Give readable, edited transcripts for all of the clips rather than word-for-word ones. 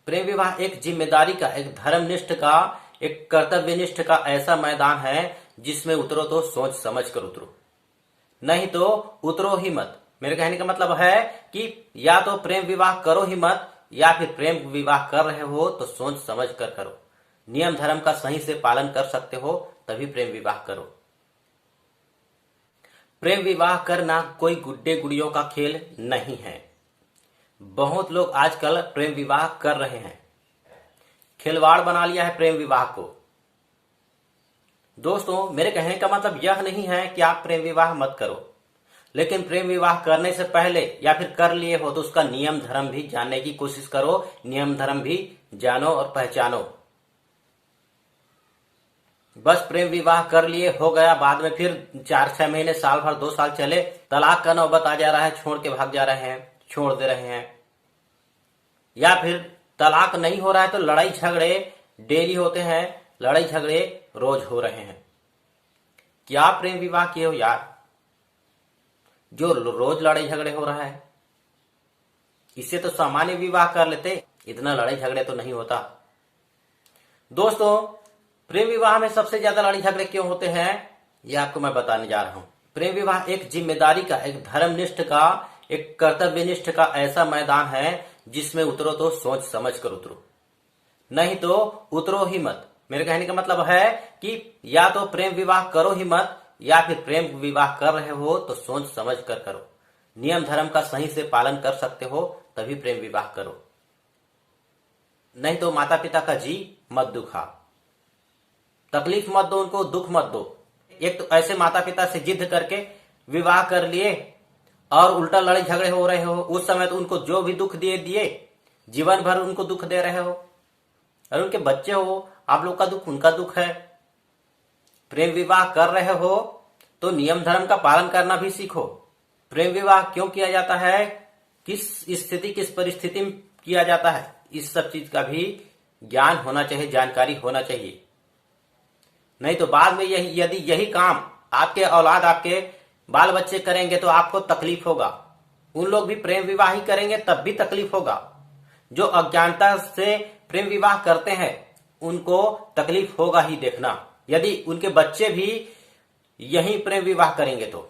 प्रेम विवाह एक जिम्मेदारी का, एक धर्मनिष्ठ का, एक कर्तव्यनिष्ठ का ऐसा मैदान है जिसमें उतरो तो सोच समझ कर उतरो, नहीं तो उतरो ही मत। मेरे कहने का मतलब है कि या तो प्रेम विवाह करो ही मत, या फिर प्रेम विवाह कर रहे हो तो सोच समझ कर करो। नियम धर्म का सही से पालन कर सकते हो तभी प्रेम विवाह करो। प्रेम विवाह करना कोई गुड्डे गुड़ियों का खेल नहीं है। बहुत लोग आजकल प्रेम विवाह कर रहे हैं, खिलवाड़ बना लिया है प्रेम विवाह को। दोस्तों, मेरे कहने का मतलब यह नहीं है कि आप प्रेम विवाह मत करो, लेकिन प्रेम विवाह करने से पहले या फिर कर लिए हो तो उसका नियम धर्म भी जानने की कोशिश करो, नियम धर्म भी जानो और पहचानो। बस प्रेम विवाह कर लिए हो गया, बाद में फिर 4-6 महीने, साल भर, 2 साल चले, तलाक का नौबत आ जा रहा है, छोड़ के भाग जा रहे हैं, छोड़ दे रहे हैं। या फिर तलाक नहीं हो रहा है तो लड़ाई झगड़े डेली होते हैं, लड़ाई झगड़े रोज हो रहे हैं। क्या प्रेम विवाह किए हो यार, जो रोज लड़ाई झगड़े हो रहा है? इससे तो सामान्य विवाह कर लेते, इतना लड़ाई झगड़े तो नहीं होता। दोस्तों, प्रेम विवाह में सबसे ज्यादा लड़ाई झगड़े क्यों होते हैं यह आपको मैं बताने जा रहा हूं। प्रेम विवाह एक जिम्मेदारी का, एक धर्मनिष्ठ का, एक कर्तव्यनिष्ठ का ऐसा मैदान है जिसमें उतरो तो सोच समझ कर उतरो, नहीं तो उतरो ही मत। मेरे कहने का मतलब है कि या तो प्रेम विवाह करो ही मत, या फिर प्रेम विवाह कर रहे हो तो सोच समझ कर करो। नियम धर्म का सही से पालन कर सकते हो तभी प्रेम विवाह करो, नहीं तो माता पिता का जी मत दुखा, तकलीफ मत दो उनको, दुख मत दो। एक तो ऐसे माता पिता से जिद करके विवाह कर लिए और उल्टा लड़ाई झगड़े हो रहे हो, उस समय तो उनको जो भी दुख दिए दिए, जीवन भर उनको दुख दे रहे हो। और उनके बच्चे हो, आप लोग का दुख उनका दुख है। प्रेम विवाह कर रहे हो तो नियम धर्म का पालन करना भी सीखो। प्रेम विवाह क्यों किया जाता है, किस स्थिति, किस परिस्थिति में किया जाता है, इस सब चीज का भी ज्ञान होना चाहिए, जानकारी होना चाहिए। नहीं तो बाद में यदि यही काम आपके औलाद, आपके बाल बच्चे करेंगे तो आपको तकलीफ होगा। उन लोग भी प्रेम विवाह ही करेंगे तब भी तकलीफ होगा। जो अज्ञानता से प्रेम विवाह करते हैं उनको तकलीफ होगा ही, देखना। यदि उनके बच्चे भी यही प्रेम विवाह करेंगे तो।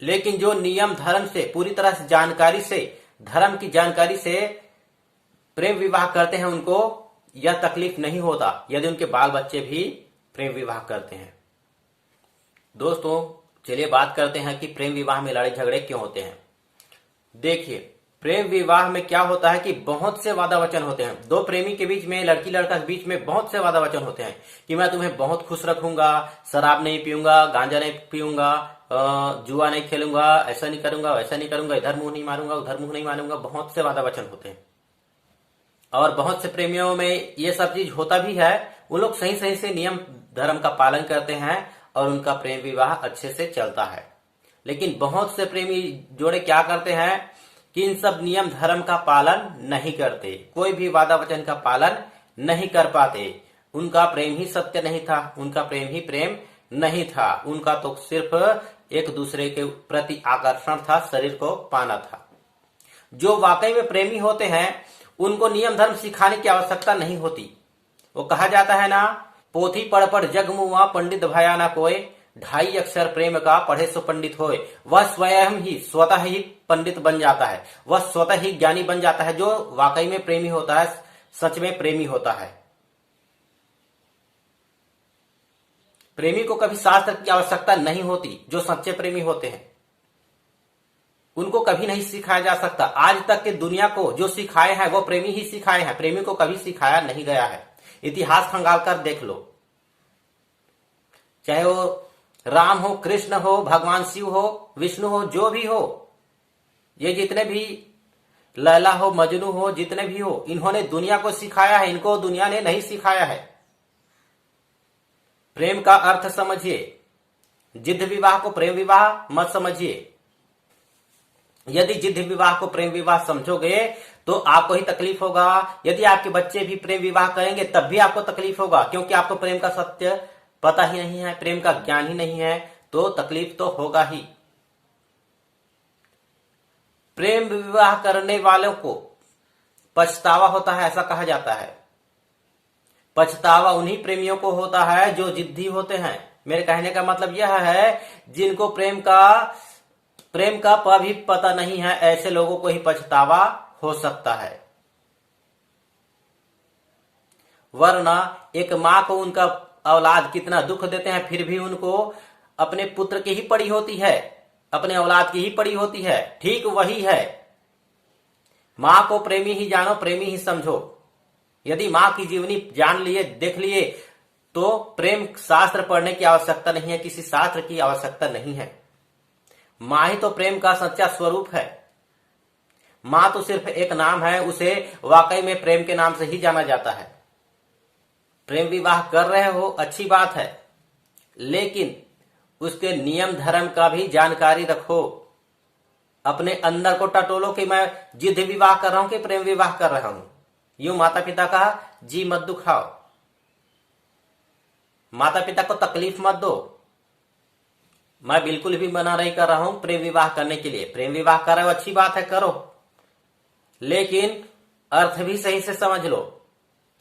लेकिन जो नियम धर्म से, पूरी तरह से जानकारी से, धर्म की जानकारी से प्रेम विवाह करते हैं उनको यह तकलीफ नहीं होता यदि उनके बाल बच्चे भी प्रेम विवाह करते हैं। दोस्तों, चलिए बात करते हैं कि प्रेम विवाह में लड़ाई झगड़े क्यों होते हैं। देखिए, प्रेम विवाह में क्या होता है कि बहुत से वादा वचन होते हैं। दो प्रेमी के बीच में, लड़की लड़का के बीच में बहुत से वादा वचन होते हैं कि मैं तुम्हें बहुत खुश रखूंगा, शराब नहीं पीऊंगा, गांजा नहीं पीऊंगा, जुआ नहीं खेलूंगा, ऐसा नहीं करूंगा, वैसा नहीं करूंगा, इधर मुंह नहीं मारूंगा, उधर मुंह नहीं मारूंगा। बहुत से वादा वचन होते हैं और बहुत से प्रेमियों में ये सब चीज होता भी है। वो लोग सही सही से नियम धर्म का पालन करते हैं और उनका प्रेम विवाह अच्छे से चलता है। लेकिन बहुत से प्रेमी जोड़े क्या करते हैं कि इन सब नियम धर्म का पालन नहीं करते, कोई भी वादा वचन का पालन नहीं कर पाते। उनका प्रेम ही सत्य नहीं था, उनका प्रेम ही प्रेम नहीं था, उनका तो सिर्फ एक दूसरे के प्रति आकर्षण था, शरीर को पाना था। जो वाकई में प्रेमी होते हैं उनको नियम धर्म सिखाने की आवश्यकता नहीं होती। वो कहा जाता है ना, पोथी पढ़ पढ़ जग मुआ, पंडित भया ना कोय, 2.5 अक्षर प्रेम का पढ़े सो पंडित होए। वह स्वयं ही स्वतः ही पंडित बन जाता है, वह स्वतः ही ज्ञानी बन जाता है। जो वाकई में प्रेमी होता है, सच में प्रेमी होता है। प्रेमी को कभी शास्त्र की आवश्यकता नहीं होती। जो सच्चे प्रेमी होते हैं उनको कभी नहीं सिखाया जा सकता। आज तक के दुनिया को जो सिखाए हैं वो प्रेमी ही सिखाए हैं, प्रेमी को कभी सिखाया नहीं गया है। इतिहास खंगाल कर देख लो, चाहे वो राम हो, कृष्ण हो, भगवान शिव हो, विष्णु हो, जो भी हो, ये जितने भी लैला हो, मजनू हो, जितने भी हो, इन्होंने दुनिया को सिखाया है, इनको दुनिया ने नहीं सिखाया है। प्रेम का अर्थ समझिए, जिद्द विवाह को प्रेम विवाह मत समझिए। यदि जिद्द विवाह को प्रेम विवाह समझोगे तो आपको ही तकलीफ होगा। यदि आपके बच्चे भी प्रेम विवाह करेंगे तब भी आपको तकलीफ होगा, क्योंकि आपको प्रेम का सत्य पता ही नहीं है, प्रेम का ज्ञान ही नहीं है, तो तकलीफ तो होगा ही। प्रेम विवाह करने वालों को पछतावा होता है, ऐसा कहा जाता है। पछतावा उन्हीं प्रेमियों को होता है जो जिद्दी होते हैं। मेरे कहने का मतलब यह है, जिनको प्रेम का भी पता नहीं है, ऐसे लोगों को ही पछतावा हो सकता है। वरना एक मां को उनका औलाद कितना दुख देते हैं, फिर भी उनको अपने पुत्र की ही पड़ी होती है, अपने औलाद की ही पड़ी होती है। ठीक वही है, मां को प्रेमी ही जानो, प्रेमी ही समझो। यदि मां की जीवनी जान लिए, देख लिए, तो प्रेम शास्त्र पढ़ने की आवश्यकता नहीं है, किसी शास्त्र की आवश्यकता नहीं है। मां ही तो प्रेम का सच्चा स्वरूप है। मां तो सिर्फ एक नाम है, उसे वाकई में प्रेम के नाम से ही जाना जाता है। प्रेम विवाह कर रहे हो, अच्छी बात है, लेकिन उसके नियम धर्म का भी जानकारी रखो। अपने अंदर को टटोलो कि मैं जिद्द विवाह कर रहा हूं कि प्रेम विवाह कर रहा हूं। यूं माता पिता का जी मत दुखाओ, माता पिता को तकलीफ मत दो। मैं बिल्कुल भी मना नहीं कर रहा हूं प्रेम विवाह करने के लिए। प्रेम विवाह कर रहे हो, अच्छी बात है, करो, लेकिन अर्थ भी सही से समझ लो,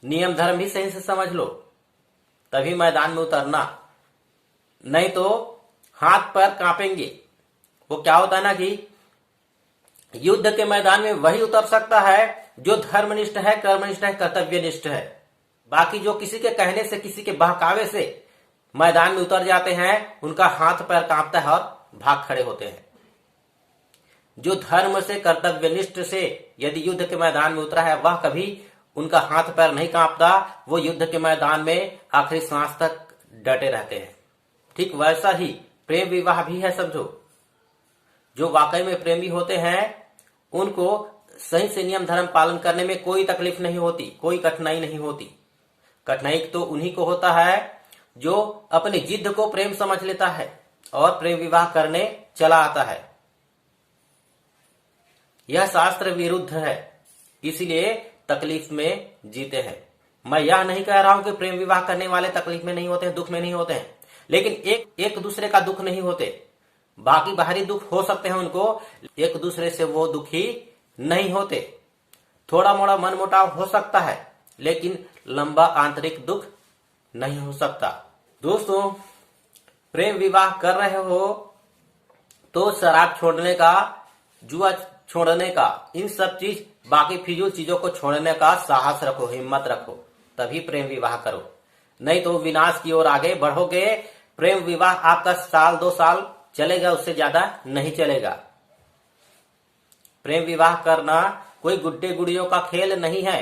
नियम धर्म भी सही से समझ लो, तभी मैदान में उतरना। नहीं तो हाथ पैर कांपेंगे। वो क्या होता है ना कि युद्ध के मैदान में वही उतर सकता है जो धर्मनिष्ठ है, कर्मनिष्ठ है, कर्तव्यनिष्ठ है। बाकी जो किसी के कहने से, किसी के बहकावे से मैदान में उतर जाते हैं, उनका हाथ पैर कांपता है और भाग खड़े होते हैं। जो धर्म से, कर्तव्यनिष्ठ से यदि युद्ध के मैदान में उतरा है, वह कभी उनका हाथ पैर नहीं कांपता। वो युद्ध के मैदान में आखिरी सांस तक डटे रहते हैं। ठीक वैसा ही प्रेम विवाह भी है, समझो। जो वाकई में प्रेमी होते हैं, उनको सही से नियम धर्म पालन करने में कोई तकलीफ नहीं होती, कोई कठिनाई नहीं होती। कठिनाई तो उन्हीं को होता है जो अपनी जिद को प्रेम समझ लेता है और प्रेम विवाह करने चला आता है। यह शास्त्र विरुद्ध है, इसलिए तकलीफ में जीते हैं। मैं यह नहीं कह रहा हूं कि प्रेम विवाह करने वाले तकलीफ में नहीं होते हैं, दुख में नहीं होते हैं, लेकिन एक दूसरे का दुख नहीं होते। बाकी बाहरी दुख हो सकते हैं उनको, एक दूसरे से वो दुखी नहीं होते। थोड़ा मोड़ा मन मुटाव हो सकता है, लेकिन लंबा आंतरिक दुख नहीं हो सकता। दोस्तों, प्रेम विवाह कर रहे हो तो शराब छोड़ने का, जुआ छोड़ने का, इन सब चीज, बाकी फिजूल चीजों को छोड़ने का साहस रखो, हिम्मत रखो, तभी प्रेम विवाह करो। नहीं तो विनाश की ओर आगे बढ़ोगे। प्रेम विवाह आपका साल 2 साल चलेगा, उससे ज्यादा नहीं चलेगा। प्रेम विवाह करना कोई गुड्डे गुड़ियों का खेल नहीं है।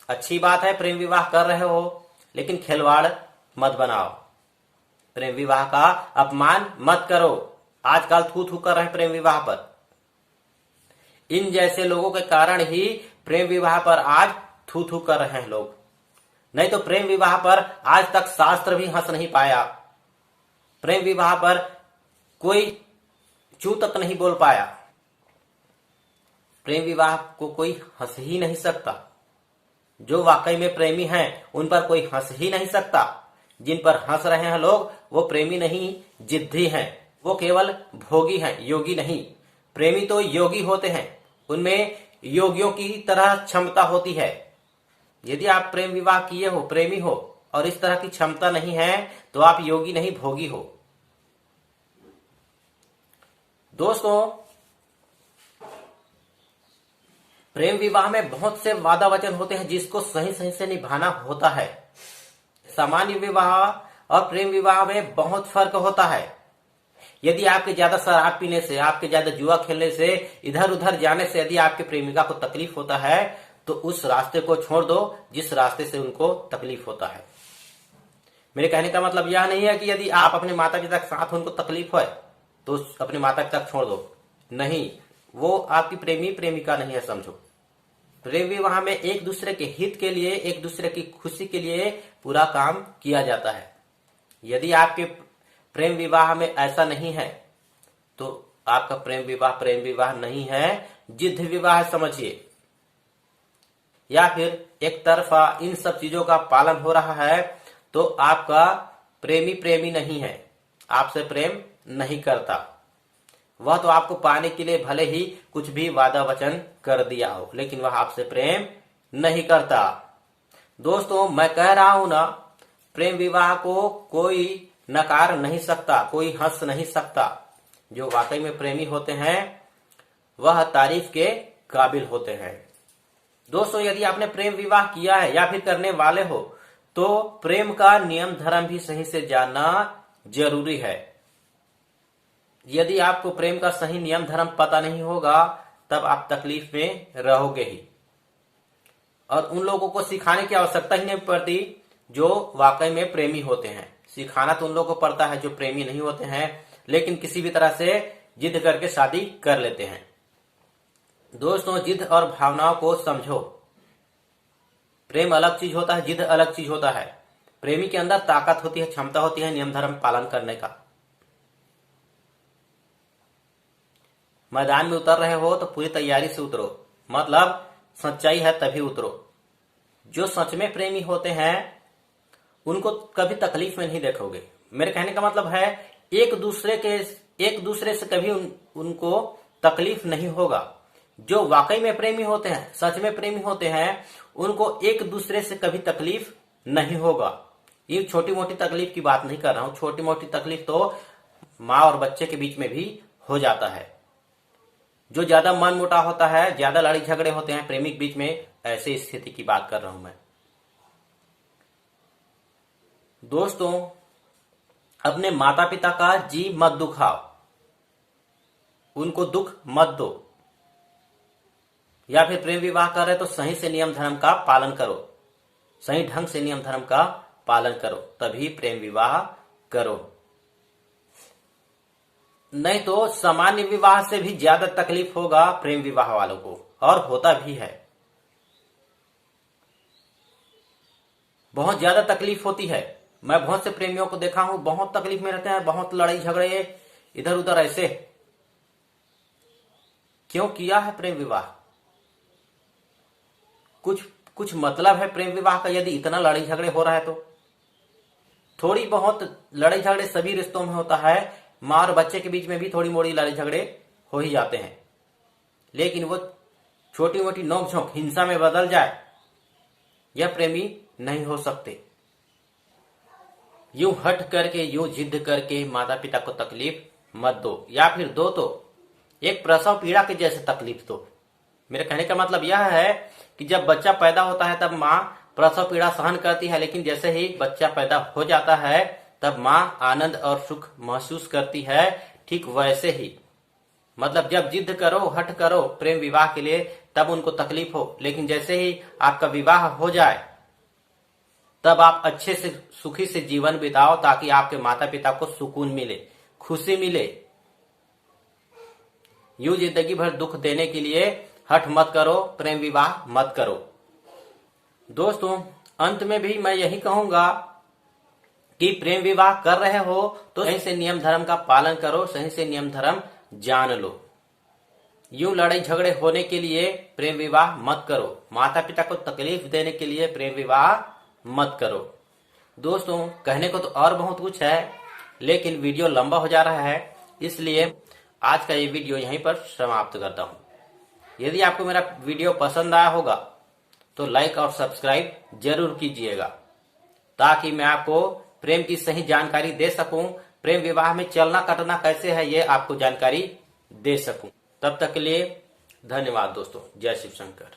अच्छी बात है प्रेम विवाह कर रहे हो, लेकिन खिलवाड़ मत बनाओ। प्रेम विवाह का अपमान मत करो। आजकल थू थू कर रहे हैं प्रेम विवाह पर। इन जैसे लोगों के कारण ही प्रेम विवाह पर आज थू थू कर रहे हैं लोग। नहीं तो प्रेम विवाह पर आज तक शास्त्र भी हंस नहीं पाया। प्रेम विवाह पर कोई चू तक नहीं बोल पाया। प्रेम विवाह को कोई हंस ही नहीं सकता। जो वाकई में प्रेमी हैं, उन पर कोई हंस ही नहीं सकता। जिन पर हंस रहे हैं लोग, वो प्रेमी नहीं, जिद्दी हैं। वो केवल भोगी हैं, योगी नहीं। प्रेमी तो योगी होते हैं, उनमें योगियों की तरह क्षमता होती है। यदि आप प्रेम विवाह किए हो, प्रेमी हो, और इस तरह की क्षमता नहीं है, तो आप योगी नहीं, भोगी हो। दोस्तों, प्रेम विवाह में बहुत से वादा वचन होते हैं जिसको सही सही से निभाना होता है। सामान्य विवाह और प्रेम विवाह में बहुत फर्क होता है। यदि आपके ज्यादा शराब पीने से, आपके ज्यादा जुआ खेलने से, इधर उधर जाने से यदि आपके प्रेमिका को तकलीफ होता है, तो उस रास्ते को छोड़ दो जिस रास्ते से उनको तकलीफ होता है। मेरे कहने का मतलब यह नहीं है कि यदि आप अपने माता पिता के साथ उनको तकलीफ है तो अपने माता पिता छोड़ दो। नहीं, वो आपकी प्रेमी प्रेमिका नहीं है, समझो। प्रेम विवाह में एक दूसरे के हित के लिए, एक दूसरे की खुशी के लिए पूरा काम किया जाता है। यदि आपके प्रेम विवाह में ऐसा नहीं है, तो आपका प्रेम विवाह नहीं है, जिद्द विवाह समझिए। या फिर एक तरफा इन सब चीजों का पालन हो रहा है, तो आपका प्रेमी नहीं है, आपसे प्रेम नहीं करता। वह तो आपको पाने के लिए भले ही कुछ भी वादा वचन कर दिया हो, लेकिन वह आपसे प्रेम नहीं करता। दोस्तों, मैं कह रहा हूं ना, प्रेम विवाह को कोई नकार नहीं सकता, कोई हंस नहीं सकता। जो वाकई में प्रेमी होते हैं वह तारीफ के काबिल होते हैं। दोस्तों, यदि आपने प्रेम विवाह किया है या फिर करने वाले हो तो प्रेम का नियम धर्म भी सही से जानना जरूरी है। यदि आपको प्रेम का सही नियम धर्म पता नहीं होगा तब आप तकलीफ में रहोगे ही, और उन लोगों को सिखाने की आवश्यकता ही नहीं पड़ती जो वाकई में प्रेमी होते हैं। सिखाना तो उन लोगों को पड़ता है जो प्रेमी नहीं होते हैं, लेकिन किसी भी तरह से जिद करके शादी कर लेते हैं। दोस्तों, जिद और भावनाओं को समझो। प्रेम अलग चीज होता है, जिद अलग चीज होता है। प्रेमी के अंदर ताकत होती है, क्षमता होती है नियम धर्म पालन करने का। मैदान में उतर रहे हो तो पूरी तैयारी से उतरो, मतलब सच्चाई है तभी उतरो। जो सच में प्रेमी होते हैं उनको कभी तकलीफ में नहीं देखोगे। मेरे कहने का मतलब है एक दूसरे से कभी उनको तकलीफ नहीं होगा। जो वाकई में प्रेमी होते हैं, सच में प्रेमी होते हैं, उनको एक दूसरे से कभी तकलीफ नहीं होगा। ये छोटी मोटी तकलीफ की बात नहीं कर रहा हूं, छोटी मोटी तकलीफ तो माँ और बच्चे के बीच में भी हो जाता है। जो ज्यादा मन मोटा होता है, ज्यादा लड़ाई झगड़े होते हैं प्रेमी के बीच में, ऐसी स्थिति की बात कर रहा हूं मैं। दोस्तों, अपने माता पिता का जी मत दुखाओ, उनको दुख मत दो। या फिर प्रेम विवाह कर रहे तो सही से नियम धर्म का पालन करो, सही ढंग से नियम धर्म का पालन करो, तभी प्रेम विवाह करो। नहीं तो सामान्य विवाह से भी ज्यादा तकलीफ होगा प्रेम विवाह वालों को, और होता भी है। बहुत ज्यादा तकलीफ होती है। मैं बहुत से प्रेमियों को देखा हूं, बहुत तकलीफ में रहते हैं, बहुत लड़ाई झगड़े इधर उधर। ऐसे क्यों किया है प्रेम विवाह? कुछ मतलब है प्रेम विवाह का यदि इतना लड़ाई झगड़े हो रहा है तो? थोड़ी बहुत लड़ाई झगड़े सभी रिश्तों में होता है, माँ और बच्चे के बीच में भी थोड़ी मोड़ी लड़ाई झगड़े हो ही जाते हैं, लेकिन वो छोटी मोटी नोकझोंक हिंसा में बदल जाए, यह प्रेमी नहीं हो सकते। यूं हट करके, यूं जिद करके माता पिता को तकलीफ मत दो, या फिर दो तो एक प्रसव पीड़ा के जैसे तकलीफ दो। मेरे कहने का मतलब यह है कि जब बच्चा पैदा होता है तब माँ प्रसव पीड़ा सहन करती है, लेकिन जैसे ही बच्चा पैदा हो जाता है तब माँ आनंद और सुख महसूस करती है। ठीक वैसे ही, मतलब जब जिद करो, हट करो प्रेम विवाह के लिए तब उनको तकलीफ हो, लेकिन जैसे ही आपका विवाह हो जाए तब आप अच्छे से सुखी से जीवन बिताओ, ताकि आपके माता पिता को सुकून मिले, खुशी मिले। यूं जिंदगी भर दुख देने के लिए हठ मत करो, प्रेम विवाह मत करो। दोस्तों, अंत में भी मैं यही कहूंगा कि प्रेम विवाह कर रहे हो तो सही से नियम धर्म का पालन करो, सही से नियम धर्म जान लो। यूं लड़ाई झगड़े होने के लिए प्रेम विवाह मत करो, माता पिता को तकलीफ देने के लिए प्रेम विवाह मत करो। दोस्तों, कहने को तो और बहुत कुछ है, लेकिन वीडियो लंबा हो जा रहा है, इसलिए आज का ये वीडियो यहीं पर समाप्त करता हूं। यदि आपको मेरा वीडियो पसंद आया होगा तो लाइक और सब्सक्राइब जरूर कीजिएगा, ताकि मैं आपको प्रेम की सही जानकारी दे सकूं, प्रेम विवाह में चलना कटना कैसे है ये आपको जानकारी दे सकूं। तब तक के लिए धन्यवाद दोस्तों। जय शिव शंकर।